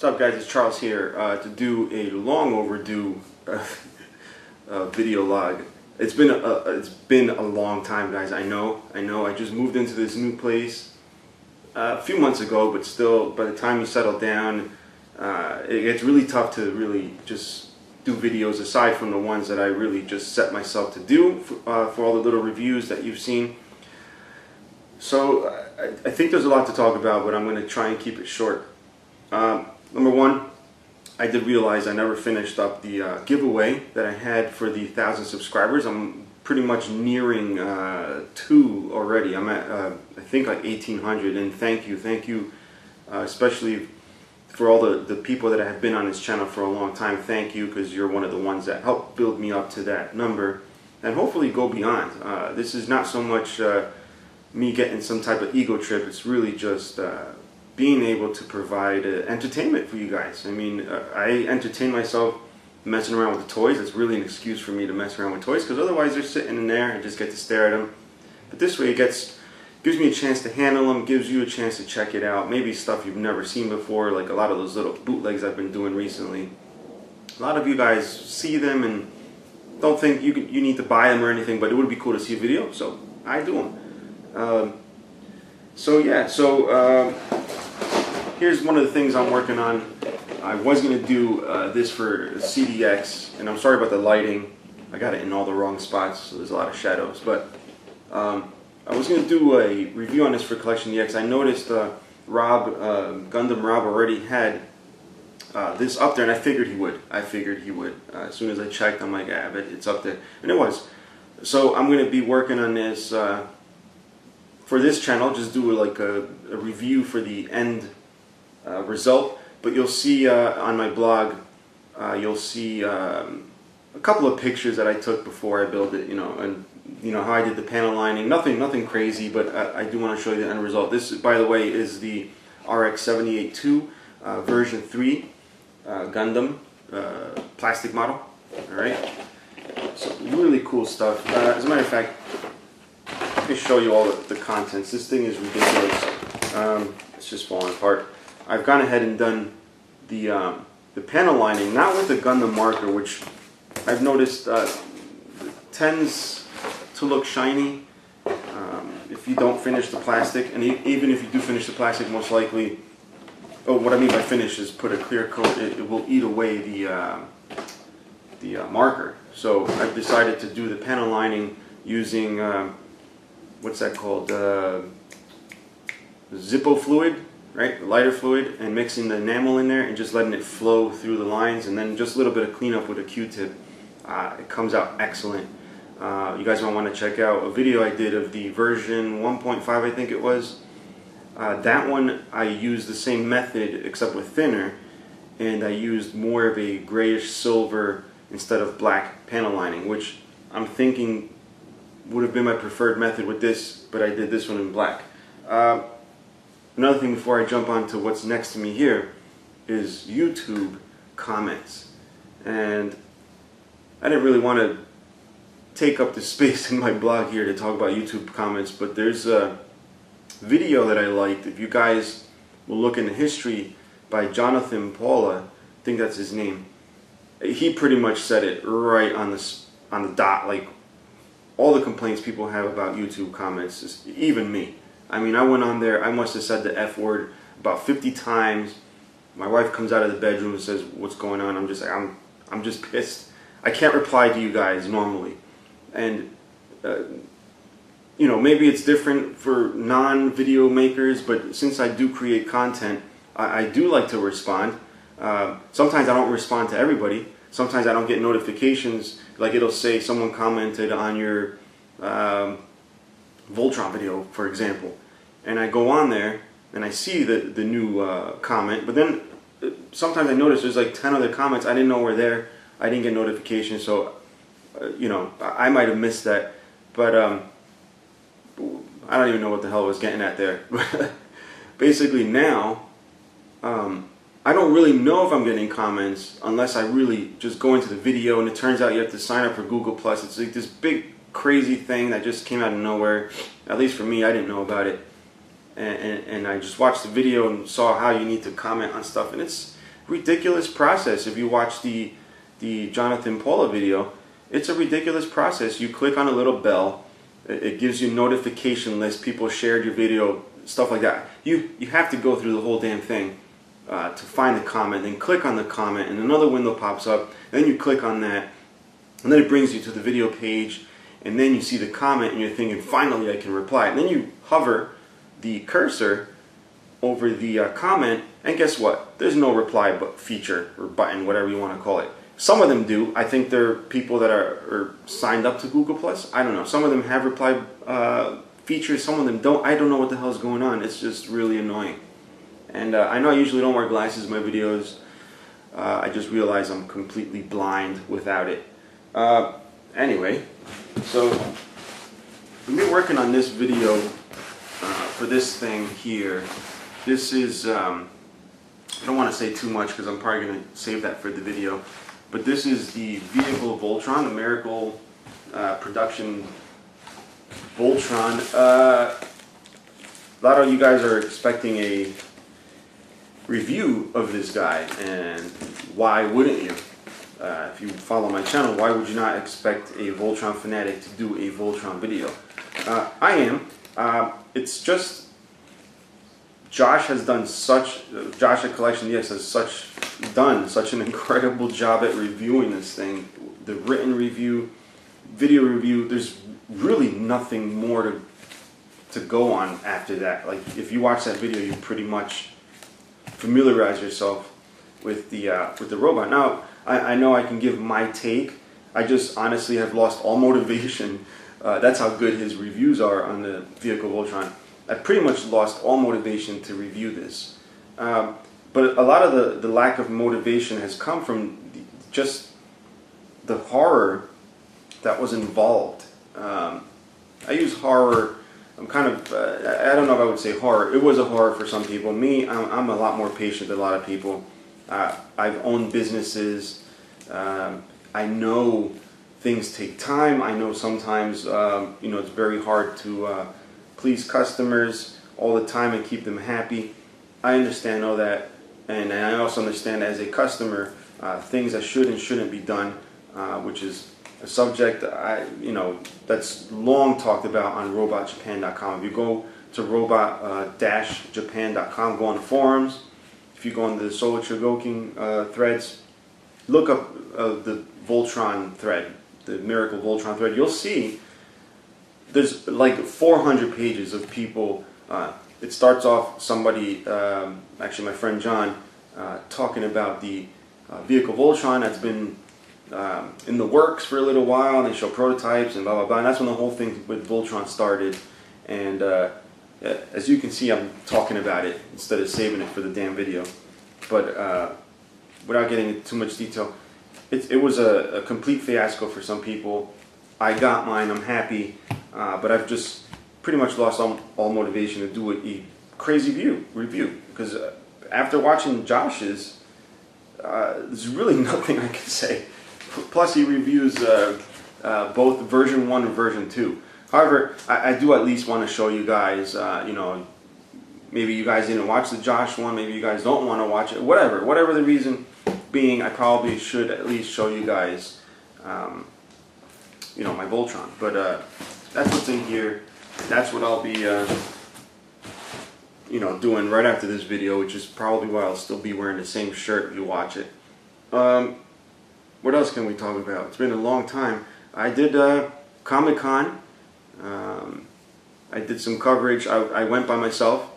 What's up, guys? It's Charles here to do a long overdue video log. It's been a long time, guys. I know. I just moved into this new place a few months ago, but still, by the time you settle down, it gets really tough to really just do videos aside from the ones that I really just set myself to do for all the little reviews that you've seen. So I think there's a lot to talk about, but I'm going to try and keep it short. Number one, I did realize I never finished up the giveaway that I had for the 1,000 subscribers. I'm pretty much nearing 2 already. I'm at I think like 1,800, and thank you, especially for all the people that have been on this channel for a long time. Thank you, because you're one of the ones that helped build me up to that number, and hopefully go beyond. This is not so much me getting some type of ego trip. It's really just being able to provide entertainment for you guys. I mean, I entertain myself messing around with the toys. It's really an excuse for me to mess around with toys, because otherwise they're sitting in there and I just get to stare at them. But this way it gives me a chance to handle them, gives you a chance to check it out. Maybe stuff you've never seen before, like a lot of those little bootlegs I've been doing recently. A lot of you guys see them and don't think you need to buy them or anything, but it would be cool to see a video, so I do them. Here's one of the things I'm working on. I was going to do this for CDX, and I'm sorry about the lighting. I got it in all the wrong spots, so there's a lot of shadows. But I was going to do a review on this for Collection DX. I noticed Gundam Rob already had this up there, and I figured he would. As soon as I checked, I'm like, yeah, but it's up there. And it was. So I'm going to be working on this for this channel. Just do like a review for the end result, but you'll see on my blog, you'll see a couple of pictures that I took before I built it, and how I did the panel lining. Nothing crazy, but I do want to show you the end result. This, by the way, is the RX-78-2 version 3 Gundam plastic model. All right, so really cool stuff. As a matter of fact, let me show you all the contents. This thing is ridiculous. It's just falling apart. I've gone ahead and done the panel lining, not with the Gundam marker, which I've noticed tends to look shiny if you don't finish the plastic, and even if you do finish the plastic, most likely, what I mean by finish is put a clear coat, it will eat away the marker. So I've decided to do the panel lining using what's that called, Zippo fluid, right, lighter fluid, and mixing the enamel in there and just letting it flow through the lines, and then just a little bit of cleanup with a Q-tip. It comes out excellent. You guys might want to check out a video I did of the version 1.5, I think it was. That one I used the same method except with thinner, and I used more of a grayish silver instead of black panel lining, which I'm thinking would have been my preferred method with this, but I did this one in black. Another thing before I jump on to what's next to me here is YouTube comments. And I didn't really want to take up the space in my blog here to talk about YouTube comments, but there's a video that I liked. If you guys will look in the history, by Jonathan Paula, I think that's his name. He pretty much said it right on the dot, like all the complaints people have about YouTube comments, even me. I mean, I went on there, I must have said the F word about 50 times. My wife comes out of the bedroom and says, what's going on? I'm just like, I'm just pissed. I can't reply to you guys normally. And, maybe it's different for non-video makers, but since I do create content, I do like to respond. Sometimes I don't respond to everybody. Sometimes I don't get notifications, like it'll say someone commented on your Voltron video, for example, and I go on there and I see the new comment, but then sometimes I notice there's like 10 other comments I didn't know were there. I didn't get notifications, so I might have missed that, but I don't even know what the hell I was getting at there. Basically now I don't really know if I'm getting comments unless I really just go into the video, and it turns out you have to sign up for Google+. It's like this big crazy thing that just came out of nowhere. At least for me, I didn't know about it. And I just watched the video and saw how you need to comment on stuff, and it's ridiculous process. If you watch the Jonathan Paula video, it's a ridiculous process. You click on a little bell, it gives you a notification list, people shared your video, stuff like that. You have to go through the whole damn thing to find the comment, then click on the comment, and another window pops up, then you click on that, and then it brings you to the video page, and then you see the comment, and you're thinking, finally I can reply. And then you hover the cursor over the comment, and guess what? There's no reply feature or button, whatever you want to call it. Some of them do. I think there are people that are signed up to Google+. I don't know. Some of them have reply features, some of them don't. I don't know what the hell is going on. It's just really annoying. And I know I usually don't wear glasses in my videos. I just realized I'm completely blind without it. Anyway, so I've been working on this video for this thing here. This is, I don't want to say too much because I'm probably going to save that for the video. But this is the vehicle Voltron, the Miracle production Voltron. A lot of you guys are expecting a review of this guy, and why wouldn't you? If you follow my channel, why would you not expect a Voltron fanatic to do a Voltron video? I am. It's just Josh has done Josh at Collection DX has done such an incredible job at reviewing this thing. The written review, video review, there's really nothing more to go on after that. Like, if you watch that video, you pretty much familiarize yourself with the robot. Now, I know I can give my take. I just honestly have lost all motivation. That's how good his reviews are on the vehicle Voltron. I pretty much lost all motivation to review this. But a lot of the lack of motivation has come from just the horror that was involved. I use horror, I'm kind of, I don't know if I would say horror. It was a horror for some people. Me, I'm a lot more patient than a lot of people. I've owned businesses. I know things take time. I know sometimes, it's very hard to please customers all the time and keep them happy. I understand all that, and I also understand as a customer things that should and shouldn't be done, which is a subject that's long talked about on robotjapan.com. If you go to robot-japan.com, go on the forums. If you go on the Solo Chogoking threads, look up the Voltron thread, the Miracle Voltron thread. You'll see there's like 400 pages of people. It starts off somebody, actually my friend John, talking about the vehicle Voltron that's been in the works for a little while, and they show prototypes and blah blah blah, and that's when the whole thing with Voltron started. And as you can see, I'm talking about it instead of saving it for the damn video. But without getting into too much detail, it was a complete fiasco for some people. I got mine, I'm happy, but I've just pretty much lost all motivation to do a crazy review, because after watching Josh's, there's really nothing I can say. Plus he reviews both version 1 and version 2. However, I do at least want to show you guys, maybe you guys didn't watch the Josh one, maybe you guys don't want to watch it, whatever the reason being, I probably should at least show you guys, my Voltron. But that's what's in here. That's what I'll be, doing right after this video, which is probably why I'll still be wearing the same shirt if you watch it. What else can we talk about? It's been a long time. I did Comic-Con. I did some coverage. I went by myself.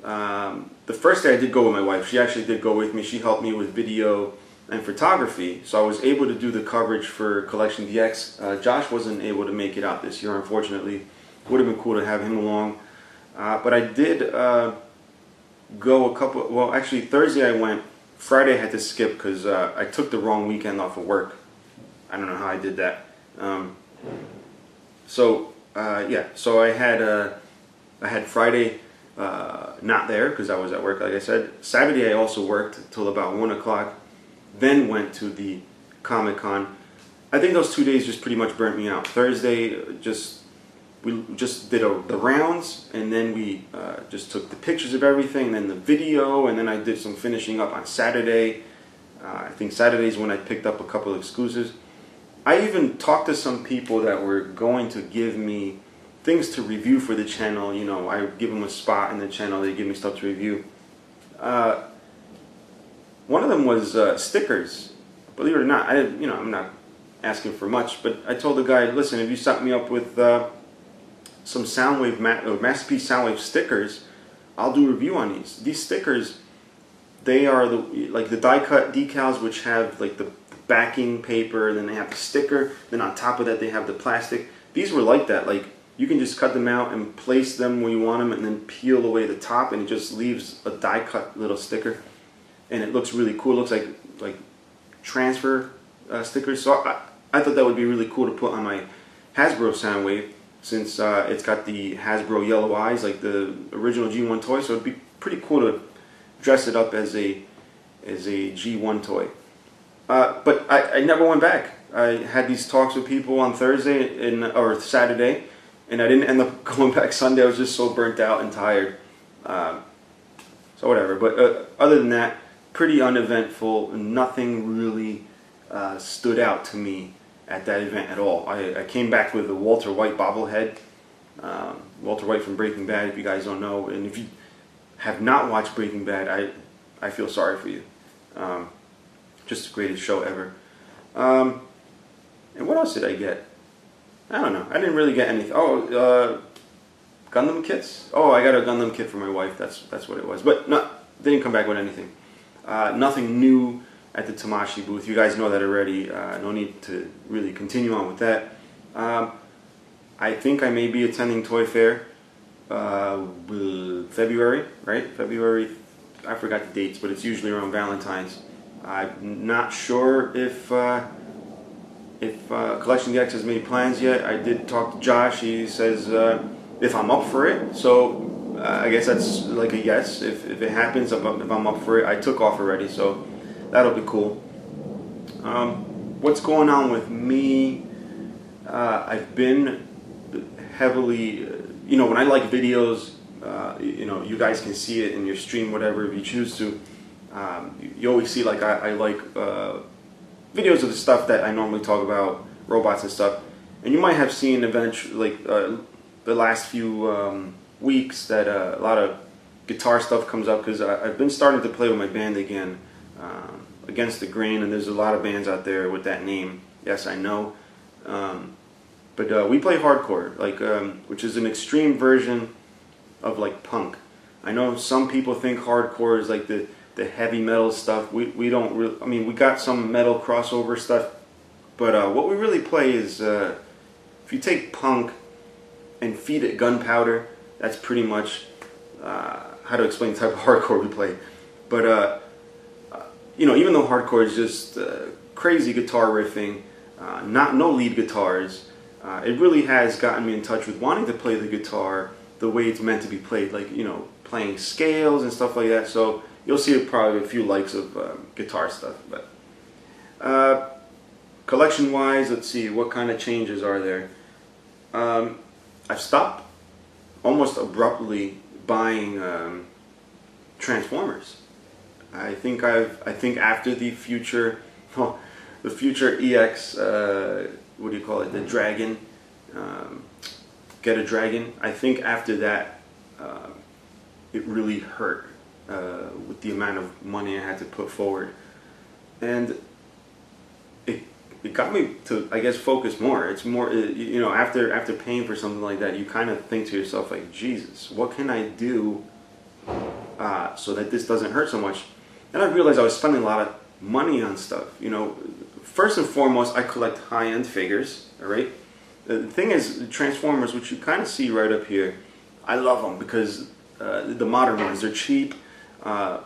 The first day I did go with my wife. She actually did go with me. She helped me with video and photography, so I was able to do the coverage for Collection DX. Josh wasn't able to make it out this year, unfortunately. Would have been cool to have him along. But I did go actually Thursday I went. Friday I had to skip because I took the wrong weekend off of work. I don't know how I did that. So I had Friday not there because I was at work, like I said. Saturday I also worked till about 1 o'clock, then went to the Comic-Con. I think those 2 days just pretty much burnt me out. Thursday, just we just did the rounds, and then we just took the pictures of everything, and then the video, and then I did some finishing up on Saturday. I think Saturday is when I picked up a couple of exclusives. I even talked to some people that were going to give me things to review for the channel. You know, I give them a spot in the channel, they give me stuff to review. One of them was stickers. Believe it or not, I'm not asking for much, but I told the guy, listen, if you set me up with some Soundwave Masterpiece Soundwave stickers, I'll do a review on these. These stickers, they are like the die cut decals, which have like the backing paper, then they have the sticker, then on top of that they have the plastic. These were like that. Like, you can just cut them out and place them where you want them, and then peel away the top, and it just leaves a die cut little sticker, and it looks really cool. It looks like transfer stickers. So I thought that would be really cool to put on my Hasbro Soundwave, since it's got the Hasbro yellow eyes like the original G1 toy. So it'd be pretty cool to dress it up as a G1 toy. But I never went back. I had these talks with people on Thursday or Saturday, and I didn't end up going back Sunday. I was just so burnt out and tired. So whatever. But other than that, pretty uneventful. Nothing really stood out to me at that event at all. I came back with a Walter White bobblehead. Walter White from Breaking Bad, if you guys don't know. And if you have not watched Breaking Bad, I feel sorry for you. Just the greatest show ever. And what else did I get? I don't know. I didn't really get anything. Oh, Gundam kits? Oh, I got a Gundam kit for my wife. That's what it was. But no, they didn't come back with anything. Nothing new at the Tamashii booth. You guys know that already. No need to really continue on with that. I think I may be attending Toy Fair February, right? February, I forgot the dates, but it's usually around Valentine's. I'm not sure if Collection DX has made plans yet. I did talk to Josh. He says if I'm up for it. So I guess that's like a yes. If it happens, if I'm up for it. I took off already, so that'll be cool. What's going on with me? I've been heavily, when I like videos, you guys can see it in your stream, whatever, if you choose to. You always see, like, I like videos of the stuff that I normally talk about, robots and stuff. And you might have seen eventually, like, the last few weeks that a lot of guitar stuff comes up, because I've been starting to play with my band again, Against the Grain, and there's a lot of bands out there with that name. Yes, I know. But we play hardcore, like, which is an extreme version of, like, punk. I know some people think hardcore is like the heavy metal stuff. We don't really, I mean, we got some metal crossover stuff, but what we really play is, if you take punk and feed it gunpowder, that's pretty much how to explain the type of hardcore we play. But even though hardcore is just crazy guitar riffing, no lead guitars, it really has gotten me in touch with wanting to play the guitar the way it's meant to be played, like, playing scales and stuff like that. So you'll see probably a few likes of guitar stuff. But collection wise, let's see, what kind of changes are there? I've stopped almost abruptly buying Transformers. I think after the future EX, what do you call it, the Dragon, Get a Dragon, I think after that it really hurt with the amount of money I had to put forward, and it got me to, I guess, focus more. It's more, after paying for something like that, you kind of think to yourself, like, Jesus, what can I do so that this doesn't hurt so much? And I realized I was spending a lot of money on stuff. First and foremost, I collect high-end figures. All right. The thing is, Transformers, which you kind of see right up here, I love them because the modern ones, they're cheap. I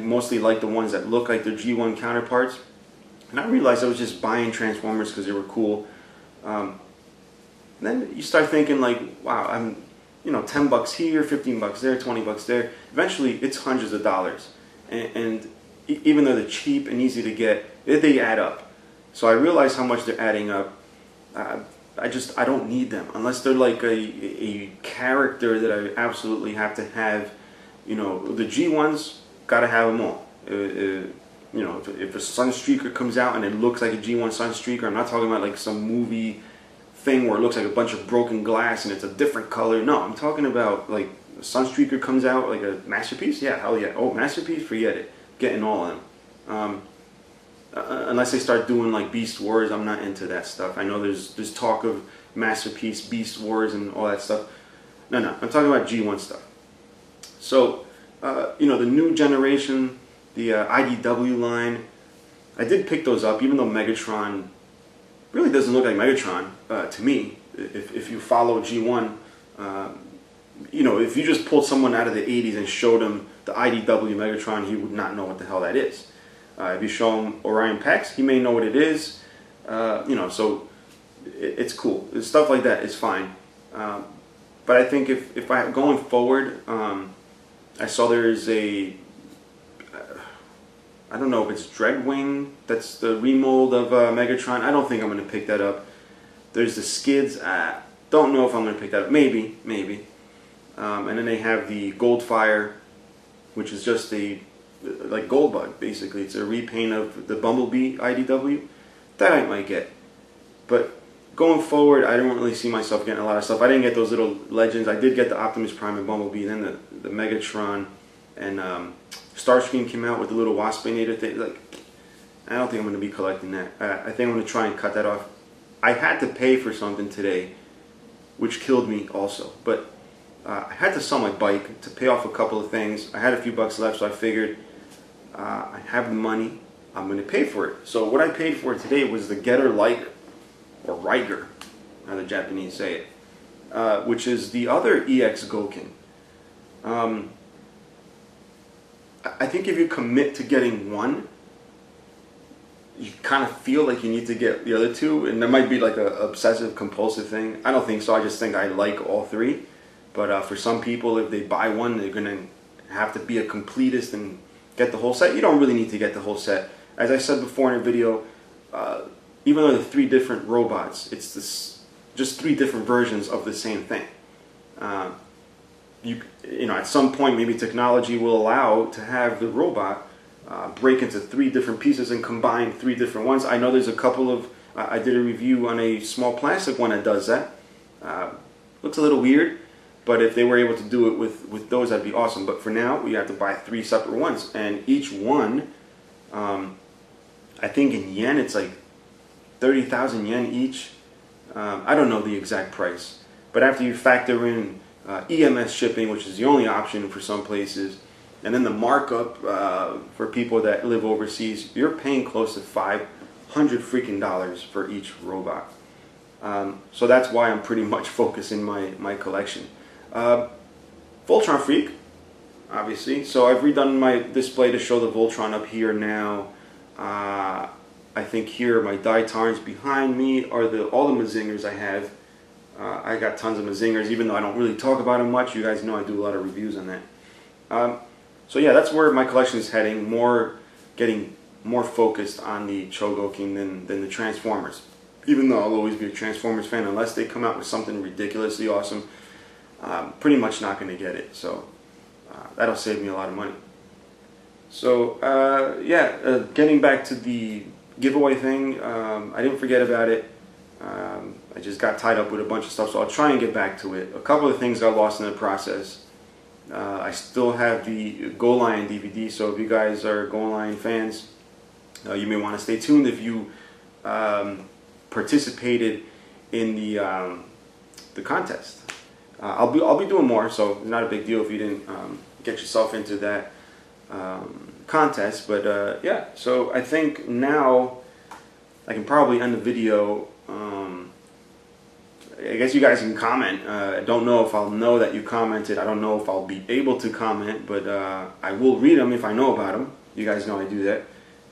mostly like the ones that look like their G1 counterparts. And I realized I was just buying Transformers because they were cool. Then you start thinking, like, wow, I'm, $10 here, $15 there, $20 there. Eventually, it's hundreds of dollars. And even though they're cheap and easy to get, they add up. So I realized how much they're adding up. I don't need them unless they're like a character that I absolutely have to have. You know, the G1s, gotta have them all. You know, if a Sunstreaker comes out and it looks like a G1 Sunstreaker, I'm not talking about like some movie thing where it looks like a bunch of broken glass and it's a different color. No, I'm talking about like a Sunstreaker comes out like a Masterpiece. Yeah, hell yeah. Oh, Masterpiece, forget it. Getting all of them. Unless they start doing like Beast Wars, I'm not into that stuff. I know there's talk of Masterpiece, Beast Wars, and all that stuff. No, I'm talking about G1 stuff. So, you know, the new generation, the IDW line, I did pick those up, even though Megatron really doesn't look like Megatron to me. If you follow G1, you know, if you just pulled someone out of the 80s and showed him the IDW Megatron, he would not know what the hell that is. If you show him Orion Pax, he may know what it is. You know, so it's cool. Stuff like that is fine. But I think if I going forward, I saw there is a, I don't know if it's Dreadwing, that's the remold of Megatron. I don't think I'm going to pick that up. There's the Skids. I don't know if I'm going to pick that up. Maybe. And then they have the Goldfire, which is just a like Goldbug, basically. It's a repaint of the Bumblebee IDW. That I might get. But going forward, I don't really see myself getting a lot of stuff. I didn't get those little legends. I did get the Optimus Prime and Bumblebee, and then the Megatron, and Starscream came out with the little Waspinator thing. Like, I don't think I'm going to be collecting that. I think I'm going to try and cut that off. I had to pay for something today, which killed me also. But I had to sell my bike to pay off a couple of things. I had a few bucks left, so I figured I have the money. I'm going to pay for it. So what I paid for today was the Getter Like, or Riger, how the Japanese say it, which is the other EX Gouken. I think if you commit to getting one, you kind of feel like you need to get the other two, and that might be like an obsessive compulsive thing. I don't think so. I just think I like all three. But for some people, if they buy one, they're going to have to be a completist and get the whole set. You don't really need to get the whole set. As I said before in a video, even though they're three different robots, it's just three different versions of the same thing. You know, at some point, maybe technology will allow to have the robot break into three different pieces and combine three different ones. I know there's a couple of, I did a review on a small plastic one that does that. Looks a little weird, but if they were able to do it with those, that'd be awesome. But for now, we have to buy three separate ones, and each one, I think in yen, it's like 30,000 yen each. I don't know the exact price, but after you factor in EMS shipping, which is the only option for some places, and then the markup for people that live overseas, you're paying close to $500 freaking for each robot. So that's why I'm pretty much focusing my collection. Voltron Freak, obviously. So I've redone my display to show the Voltron up here now. I think here my Daitarns behind me are all the Mazingers I have. I got tons of Mazingers, even though I don't really talk about them much. You guys know I do a lot of reviews on that. So yeah, that's where my collection is heading. Getting more focused on the Chogokin than the Transformers. Even though I'll always be a Transformers fan, unless they come out with something ridiculously awesome, pretty much not going to get it. So that'll save me a lot of money. So yeah, getting back to the giveaway thing, I didn't forget about it. I just got tied up with a bunch of stuff, so I'll try and get back to it. A couple of things got lost in the process. I still have the Go Lion DVD, so if you guys are Go Lion fans, you may want to stay tuned if you participated in the contest. I'll be doing more, so it's not a big deal if you didn't get yourself into that contest. But yeah, so I think now I can probably end the video. I guess you guys can comment. I don't know if I'll know that you commented. I don't know if I'll be able to comment, but I will read them if I know about them. You guys know I do that.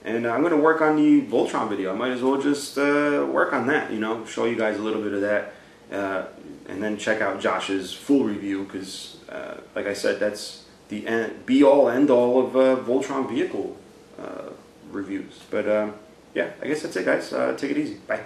And I'm going to work on the Voltron video. I might as well just work on that, you know, show you guys a little bit of that. And then check out Josh's full review, because, like I said, that's the be-all, end-all of Voltron vehicle reviews. But, yeah, I guess that's it, guys. Take it easy. Bye.